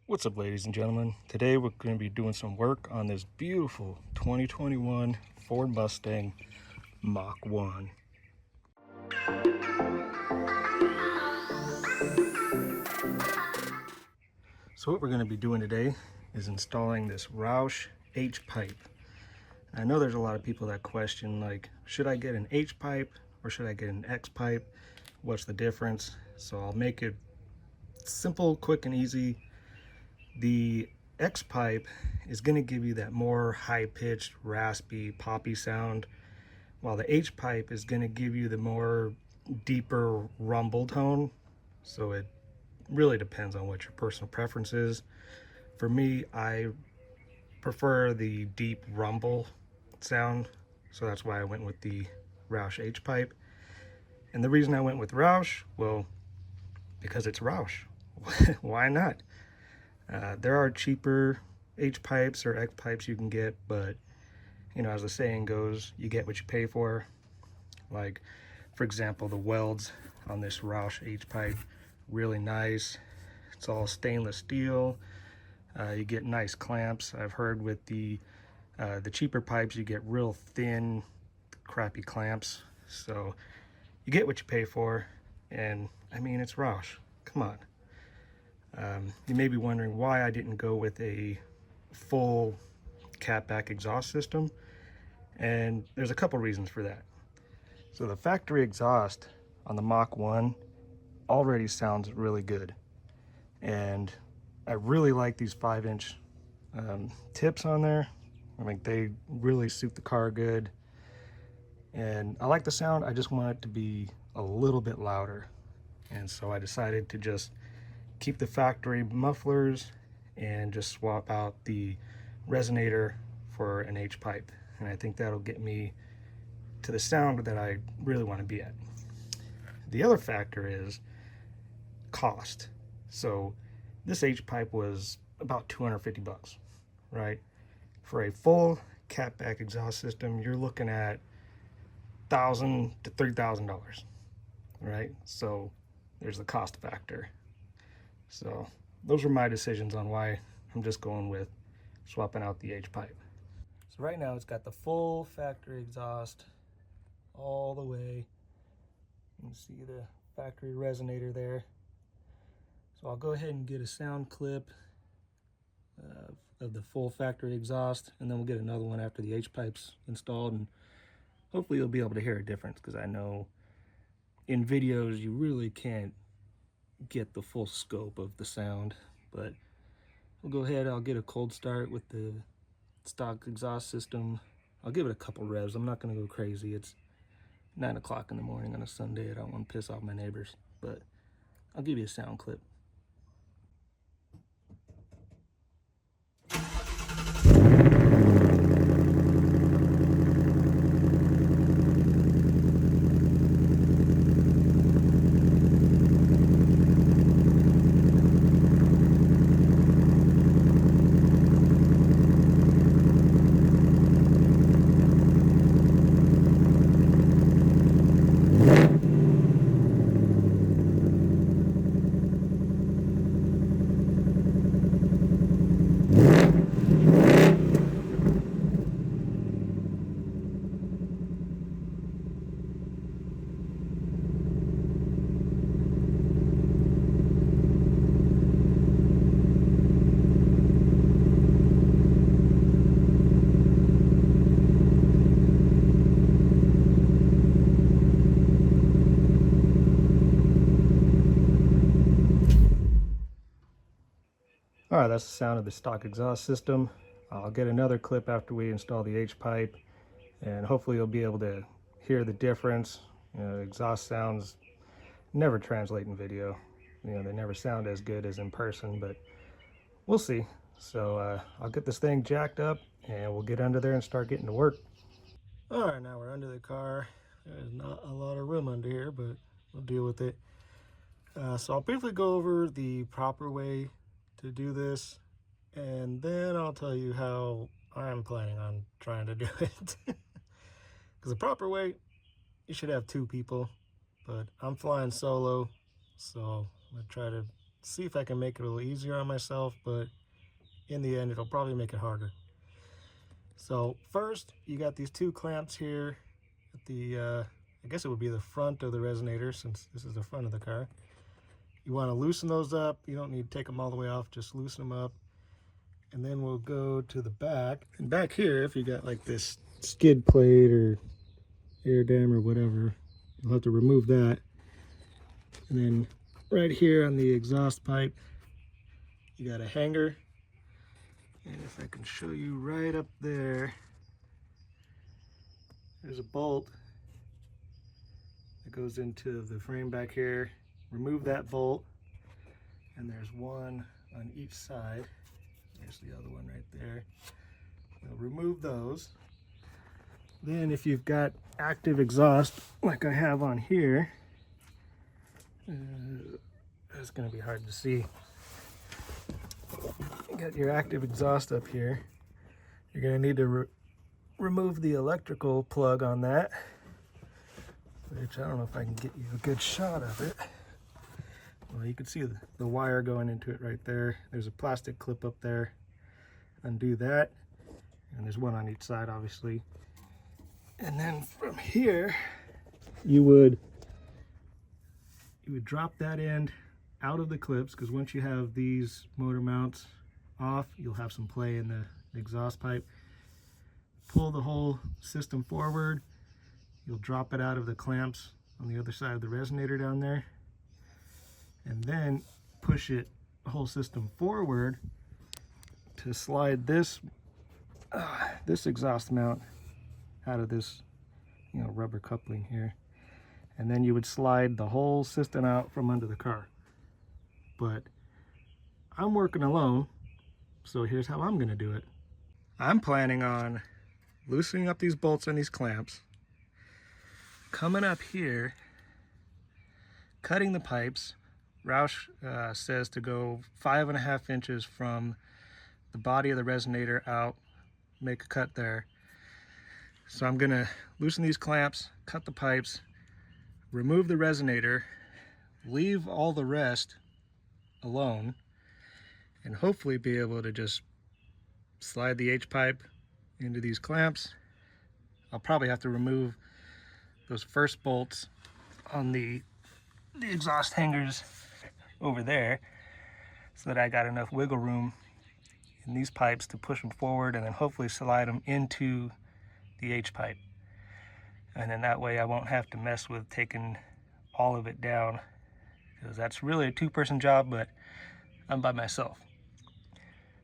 What's up, ladies and gentlemen? Today we're going to be doing some work on this beautiful 2021 Ford Mustang Mach 1. So what we're going to be doing today is installing this Roush H-Pipe. I know there's a lot of people that question, like, should I get an H-Pipe or should I get an X-Pipe? What's the difference? So I'll make it simple, quick, and easy. The X-Pipe is going to give you that more high-pitched, raspy, poppy sound, while the H-Pipe is going to give you the more deeper rumble tone. So it really depends on what your personal preference is. For me, I prefer the deep rumble sound, so that's why I went with the Roush H-Pipe. And the reason I went with Roush, well, because it's Roush. Why not? There are cheaper H-pipes or X-pipes you can get, but you know, as the saying goes, you get what you pay for. Like, for example, the welds on this Roush H-Pipe, really nice. It's all stainless steel. You get nice clamps. I've heard with the cheaper pipes, you get real thin, crappy clamps. So you get what you pay for, and I mean, it's Roush. Come on. You may be wondering why I didn't go with a full catback exhaust system, and there's a couple reasons for that. So the factory exhaust on the Mach 1 already sounds really good, and I really like these 5-inch tips on there. I think they really suit the car good, and I like the sound. I just want it to be a little bit louder, and so I decided to just keep the factory mufflers and just swap out the resonator for an H-pipe, and I think that'll get me to the sound that I really want to be at. The other factor is cost. So this H-pipe was about 250 bucks, right? For a full catback exhaust system, you're looking at $1,000 to $3,000, right? So there's the cost factor. So those were my decisions on why I'm just going with swapping out the H-pipe. So right now it's got the full factory exhaust all the way. You can see the factory resonator there. So I'll go ahead and get a sound clip of the full factory exhaust, and then we'll get another one after the H-pipe's installed, and hopefully you'll be able to hear a difference, because I know in videos you really can't get the full scope of the sound. But we'll go ahead, I'll get a cold start with the stock exhaust system. I'll give it a couple revs. I'm not going to go crazy. It's 9 o'clock in the morning on a Sunday. I don't want to piss off my neighbors, but I'll give you a sound clip. All right, that's the sound of the stock exhaust system. I'll get another clip after we install the H-pipe, and hopefully you'll be able to hear the difference. You know, exhaust sounds never translate in video. You know, they never sound as good as in person, but we'll see. So I'll get this thing jacked up, and we'll get under there and start getting to work. All right, now we're under the car. There's not a lot of room under here, but we'll deal with it. So I'll briefly go over the proper way to do this, and then I'll tell you how I'm planning on trying to do it. Because the proper way, you should have 2 people, but I'm flying solo, so I'm gonna try to see if I can make it a little easier on myself, but in the end, it'll probably make it harder. So first, you got these two clamps here at the, I guess it would be the front of the resonator, since this is the front of the car. You want to loosen those up. You don't need to take them all the way off, just loosen them up. And then we'll go to the back. And back here, if you got like this skid plate or air dam or whatever, you'll have to remove that. And then right here on the exhaust pipe, you got a hanger. And if I can show you right up there, there's a bolt that goes into the frame back here. Remove that bolt, and there's one on each side. There's the other one right there. We'll remove those. Then if you've got active exhaust like I have on here, it's going to be hard to see. You got your active exhaust up here. You're going to need to remove the electrical plug on that, which I don't know if I can get you a good shot of it. Well, you can see the wire going into it right there. There's a plastic clip up there. Undo that. And there's one on each side, obviously. And then from here, you would drop that end out of the clips, because once you have these motor mounts off, you'll have some play in the exhaust pipe. Pull the whole system forward. You'll drop it out of the clamps on the other side of the resonator down there. And then push it, the whole system forward to slide this exhaust mount out of this, rubber coupling here. And then you would slide the whole system out from under the car. But I'm working alone, so here's how I'm gonna do it. I'm planning on loosening up these bolts on these clamps, coming up here, cutting the pipes. Roush says to go 5.5 inches from the body of the resonator out, make a cut there. So I'm gonna loosen these clamps, cut the pipes, remove the resonator, leave all the rest alone, and hopefully be able to just slide the H-pipe into these clamps. I'll probably have to remove those first bolts on the exhaust hangers over there, so that I got enough wiggle room in these pipes to push them forward, and then hopefully slide them into the H-pipe. And then that way I won't have to mess with taking all of it down, because that's really a two-person job, but I'm by myself.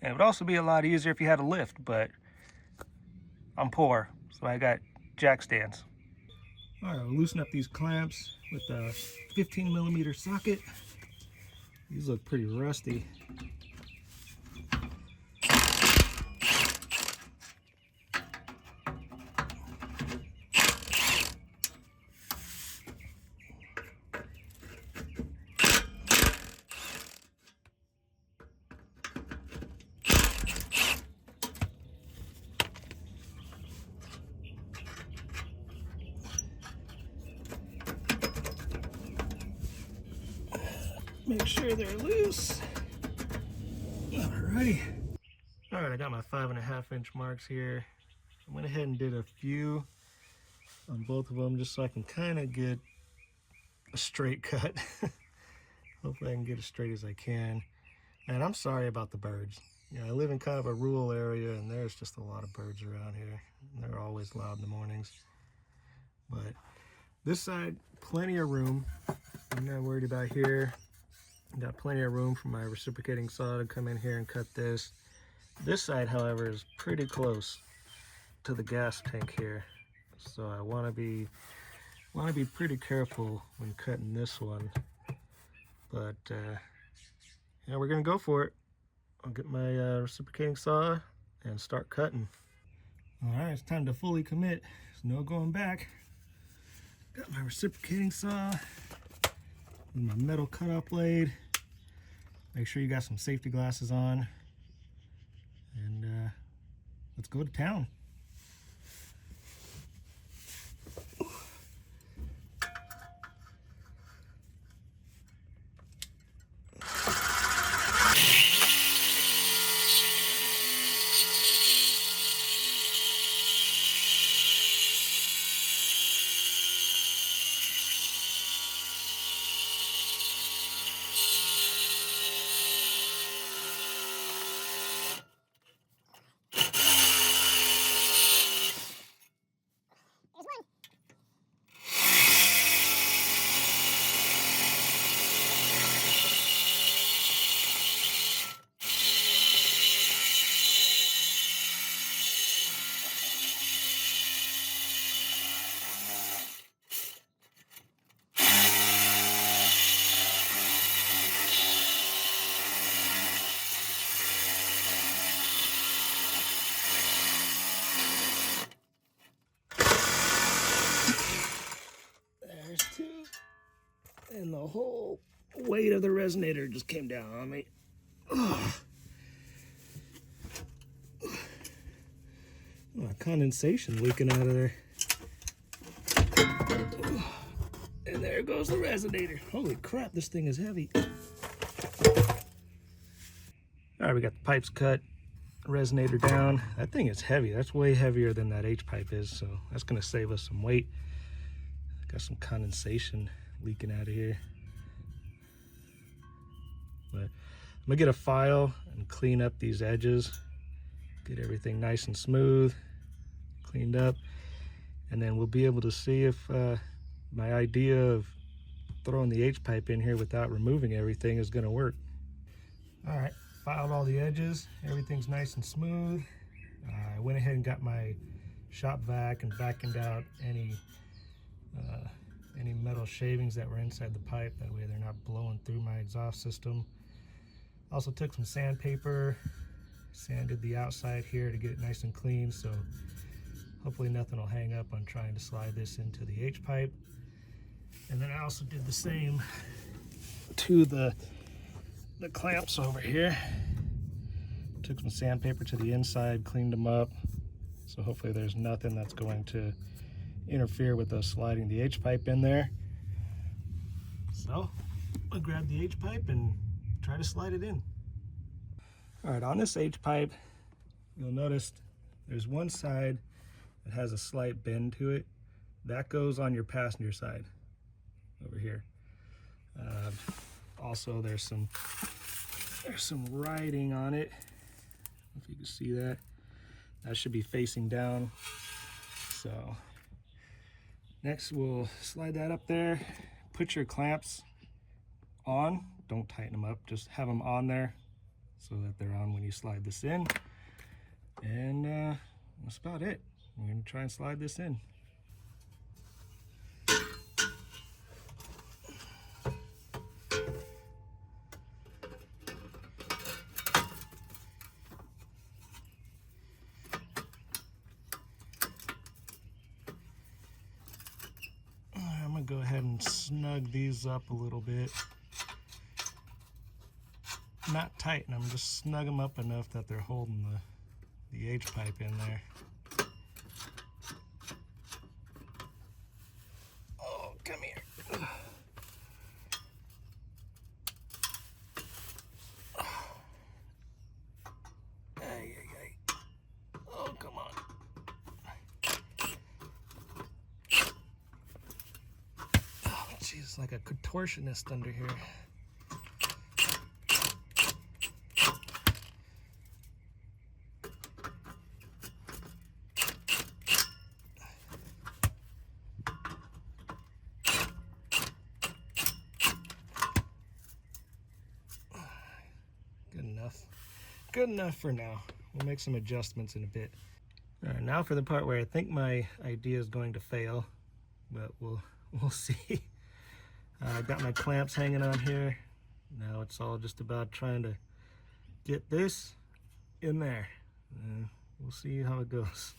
And it would also be a lot easier if you had a lift, but I'm poor, so I got jack stands. All right, we'll loosen up these clamps with a 15mm socket. These look pretty rusty. Make sure they're loose. Alrighty. Alright, I got my 5.5-inch marks here. I went ahead and did a few on both of them just so I can kind of get a straight cut. Hopefully I can get as straight as I can. And I'm sorry about the birds. I live in kind of a rural area, and there's just a lot of birds around here. And they're always loud in the mornings. But this side, plenty of room. I'm not worried about here. Got plenty of room for my reciprocating saw to come in here and cut this. This side, however, is pretty close to the gas tank here, so I want to be pretty careful when cutting this one. But yeah, we're gonna go for it. I'll get my reciprocating saw and start cutting. All right, it's time to fully commit. There's no going back. Got my reciprocating saw and my metal cutoff blade. Make sure you got some safety glasses on, and let's go to town. whole weight of the resonator just came down on me. Oh, condensation leaking out of there. And there goes the resonator. Holy crap, this thing is heavy. All right, we got the pipes cut, resonator down. That thing is heavy. That's way heavier than that H-pipe is, so that's gonna save us some weight. Got some condensation leaking out of here. But I'm gonna get a file and clean up these edges, get everything nice and smooth, cleaned up, and then we'll be able to see if my idea of throwing the H-pipe in here without removing everything is gonna work. All right, filed all the edges, everything's nice and smooth. I went ahead and got my shop vac and vacuumed out any metal shavings that were inside the pipe. That way they're not blowing through my exhaust system. Also took some sandpaper, sanded the outside here to get it nice and clean, so hopefully nothing will hang up on trying to slide this into the H-pipe. And then I also did the same to the clamps over here. Took some sandpaper to the inside, cleaned them up, so hopefully there's nothing that's going to interfere with us sliding the H-pipe in there. So I'll grab the H-pipe and try to slide it in. All right, on this H-pipe, you'll notice there's one side that has a slight bend to it. That goes on your passenger side over here. Also, there's some writing on it. If you can see that, that should be facing down. So next, we'll slide that up there. Put your clamps on. Don't tighten them up. Just have them on there so that they're on when you slide this in. And that's about it. We're gonna try and slide this in. I'm gonna go ahead and snug these up a little bit. Not tighten them, just snug them up enough that they're holding the H-pipe in there. Oh, come here. Oh, come on. Oh, geez, like a contortionist under here. Good enough for now. We'll make some adjustments in a bit. All right, now for the part where I think my idea is going to fail, but we'll see. I got my clamps hanging on here. Now it's all just about trying to get this in there. We'll see how it goes.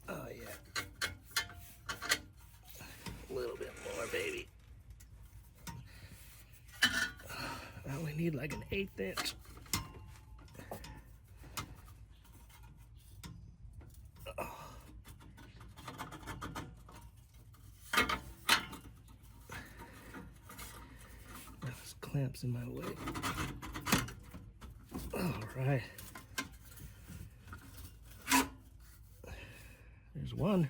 Oh yeah. A little bit more, baby. I only need like an 1/8 inch. Oh. Those clamps in my way. All right. There's one.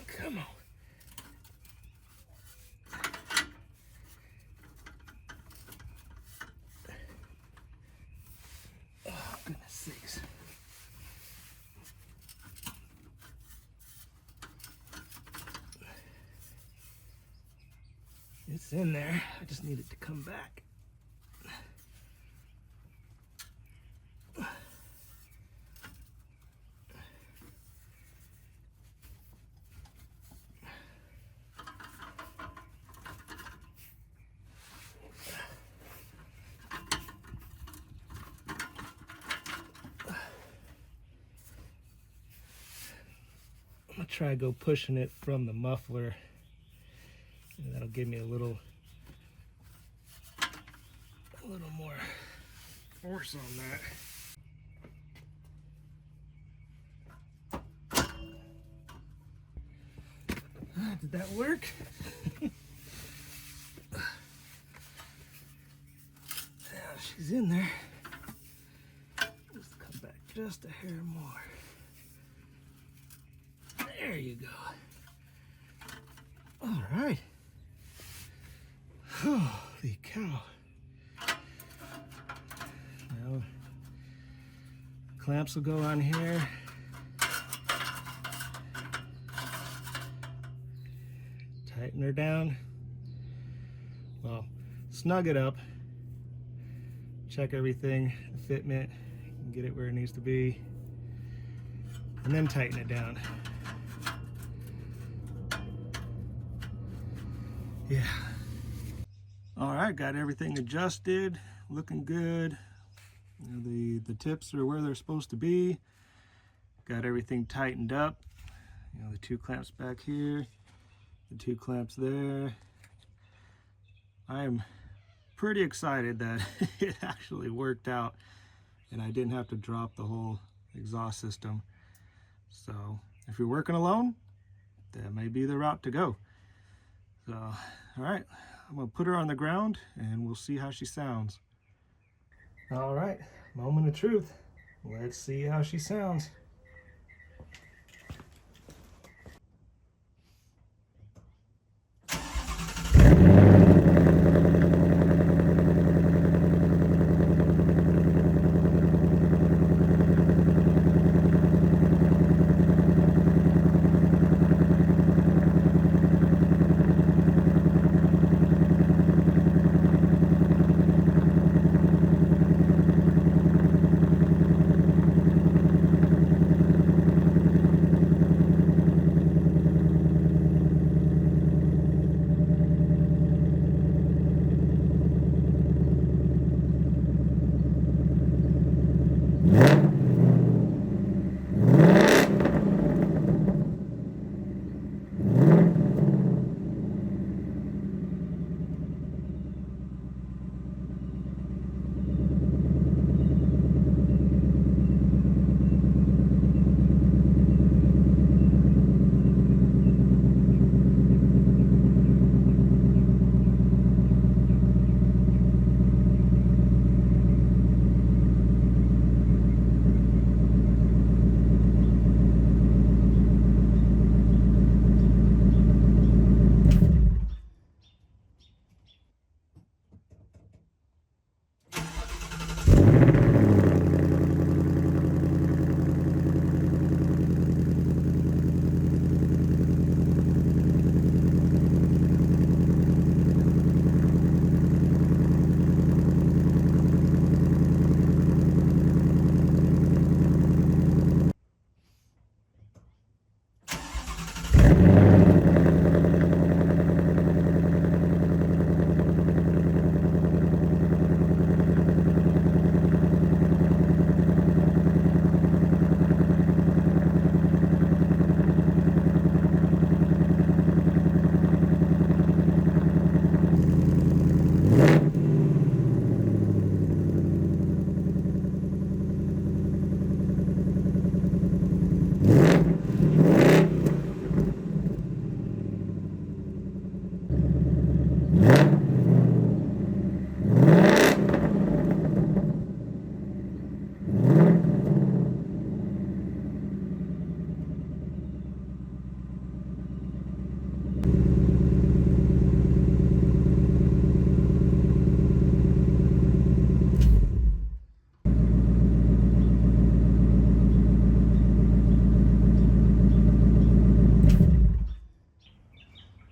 Come on. Oh, goodness sakes. It's in there. I just need it to come back. try go pushing it from the muffler, and that'll give me a little more force on that. Did that work? Yeah, she's in there. Just come back just a hair more. There you go. All right. Holy cow. Now, clamps will go on here. Tighten her down. Well, snug it up. Check everything, the fitment, get it where it needs to be, and then tighten it down. Yeah. All right, got everything adjusted, looking good. You know, the tips are where they're supposed to be. Got everything tightened up. You know, the two clamps back here, the two clamps there. I'm pretty excited that it actually worked out and I didn't have to drop the whole exhaust system. So if you're working alone, that may be the route to go. So, all right, I'm gonna put her on the ground and we'll see how she sounds. All right, moment of truth. Let's see how she sounds.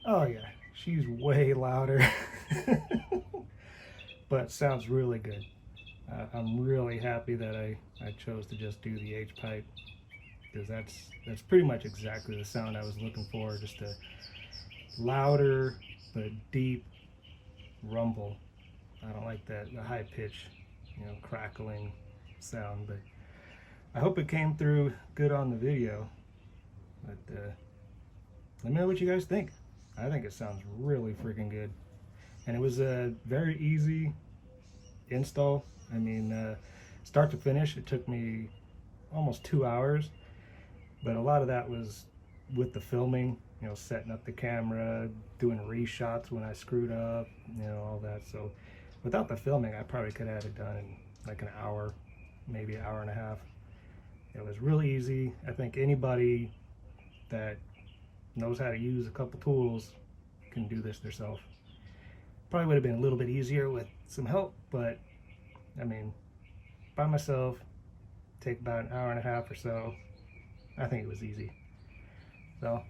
Oh yeah, she's way louder, but sounds really good. I'm really happy that I chose to just do the H-Pipe, because that's pretty much exactly the sound I was looking for, just a louder but deep rumble. I don't like the high pitch, you know, crackling sound, but I hope it came through good on the video. But Let me know what you guys think. I think it sounds really freaking good. And it was a very easy install. I mean, start to finish, it took me almost 2 hours, but a lot of that was with the filming, you know, setting up the camera, doing reshots when I screwed up, you know, all that. So without the filming, I probably could have had it done in like an hour, maybe an hour and a half. It was really easy. I think anybody that knows how to use a couple tools can do this themselves. Probably would have been a little bit easier with some help, but I mean, by myself, take about an hour and a half or so. I think it was easy. So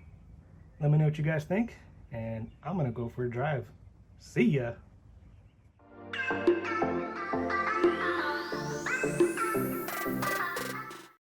let me know what you guys think, and I'm gonna go for a drive. See ya.